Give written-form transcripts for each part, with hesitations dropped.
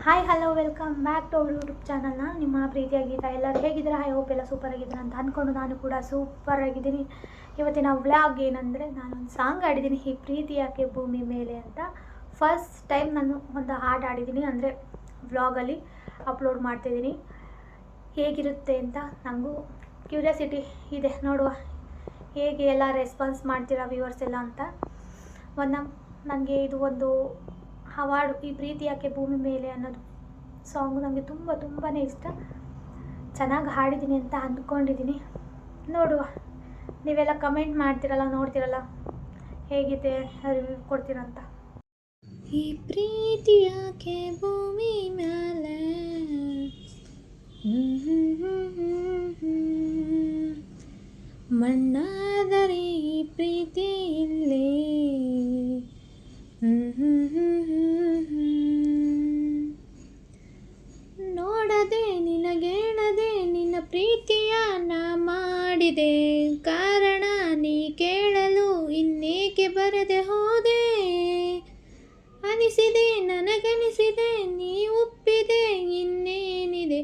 Hi hello welcome back to our YouTube ಚಾನಲ್ನ ನಿಮ್ಮ ಪ್ರೀತಿಯಾಗಿದ್ದ ಎಲ್ಲರೂ ಹೇಗಿದ್ದೀರಾ? ಐ ಹೋಪ್ ಎಲ್ಲ ಸೂಪರ್ ಆಗಿದ್ದೀರಾ ಅಂತ ಅಂದ್ಕೊಂಡು ನಾನು ಕೂಡ ಸೂಪರ್ ಆಗಿದ್ದೀನಿ. ಇವತ್ತಿನ ವ್ಲಾಗ್ ಏನಂದರೆ, ನಾನೊಂದು ಸಾಂಗ್ ಆಡಿದ್ದೀನಿ, ಈ ಪ್ರೀತಿ ಯಾಕೆ ಭೂಮಿ ಮೇಲೆ ಅಂತ. ಫಸ್ಟ್ ಟೈಮ್ ನಾನು ಒಂದು ಹಾಡು ಆಡಿದ್ದೀನಿ, ಅಂದರೆ ವ್ಲಾಗಲ್ಲಿ ಅಪ್ಲೋಡ್ ಮಾಡ್ತಿದ್ದೀನಿ. ಹೇಗಿರುತ್ತೆ ಅಂತ ನನಗೂ ಕ್ಯೂರಿಯಾಸಿಟಿ ಇದೆ, ನೋಡುವ ಹೇಗೆ ಎಲ್ಲ ರೆಸ್ಪಾನ್ಸ್ ಮಾಡ್ತೀರಾ ವ್ಯೂವರ್ಸ್ ಎಲ್ಲ ಅಂತ. ನನಗೆ ಇದು ಒಂದು ಅವಾರ್ಡು, ಈ ಪ್ರೀತಿ ಯಾಕೆ ಭೂಮಿ ಮೇಲೆ ಅನ್ನೋದು ಸಾಂಗು ನನಗೆ ತುಂಬಾ ಇಷ್ಟ. ಚೆನ್ನಾಗಿ ಹಾಡಿದ್ದೀನಿ ಅಂತ ಅಂದ್ಕೊಂಡಿದ್ದೀನಿ. ನೋಡುವ, ನೀವೆಲ್ಲ ಕಮೆಂಟ್ ಮಾಡ್ತಿರಲ್ಲ, ನೋಡ್ತಿರಲ್ಲ, ಹೇಗಿದೆ ರಿವ್ಯೂ ಕೊಡ್ತೀರಂತ. ಈ ಪ್ರೀತಿ ಯಾಕೆ ಭೂಮಿ ಮೇಲೆ ಮಣ್ಣಾದರೆ ಈ ಪ್ರೀತಿ ಇಲ್ಲೇ ನೋಡದೆ ನಿನಗೇಳದೆ ನಿನ್ನ ಪ್ರೀತಿಯ ನಾ ಮಾಡಿದೆ, ಕಾರಣ ನೀ ಕೇಳಲು ಇನ್ನೇಕೆ ಬರದೆ ಹೋದೆ. ಅನಿಸಿದೆ ನನಗನಿಸಿದೆ ನೀ ಒಪ್ಪಿದೆ, ಇನ್ನೇನಿದೆ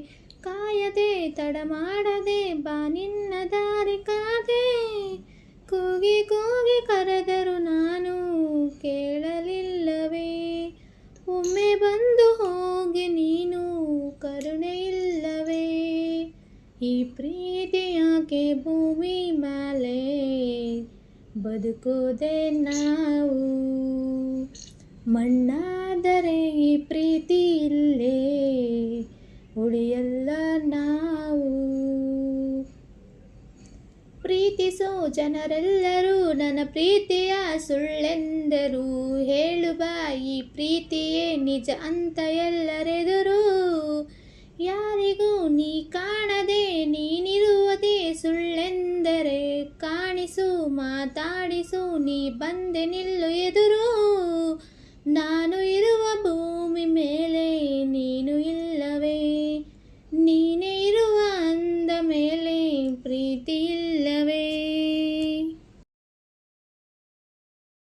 ಕಾಯದೆ ತಡ ಮಾಡದೆ ಬಾ ನಿನ್ನ ದಾರಿ ಕಾದೆ. ಕೂಗಿ ಕೂಗಿ ಕರೆದರು ನಾನು ಕೇಳಲಿಲ್ಲವೇ, ಒಮ್ಮೆ ಬಂದು ಹೋಗಿ ನೀನು ಕರುಣೆ ಇಲ್ಲವೇ. ಈ ಪ್ರೀತಿ ಯಾಕೆ ಭೂಮಿ ಮೇಲೆ ಬದುಕೋದೆ ನಾವು, ಮಣ್ಣಾದರೆ ಈ ಪ್ರೀತಿ ಇಲ್ಲೇ ಉಳಿಯಲ್ಲ ನಾವು. ಪ್ರೀತಿಸೋ ಜನರೆಲ್ಲರೂ ನನ್ನ ಪ್ರೀತಿಯ ಸುಳ್ಳೆಂದರು, ಹೇಳುವ ಈ ಪ್ರೀತಿಯೇ ನಿಜ ಅಂತ ಎಲ್ಲರೆದುರು. ಯಾರಿಗೂ ನೀ ಕಾಣದೆ ನೀನಿರುವುದೇ ಸುಳ್ಳೆಂದರೆ, ಕಾಣಿಸು ಮಾತಾಡಿಸು ನೀ ಬಂದೆ ನಿಲ್ಲು ಎದುರು. ನಾನು ಇರುವ ಭೂಮಿ ಮೇಲೆ ನೀನು ಇಲ್ಲವೇ, ನೀನೇ ಇರುವ ಅಂದ ಮೇಲೆ ಪ್ರೀತಿ ಇಲ್ಲ.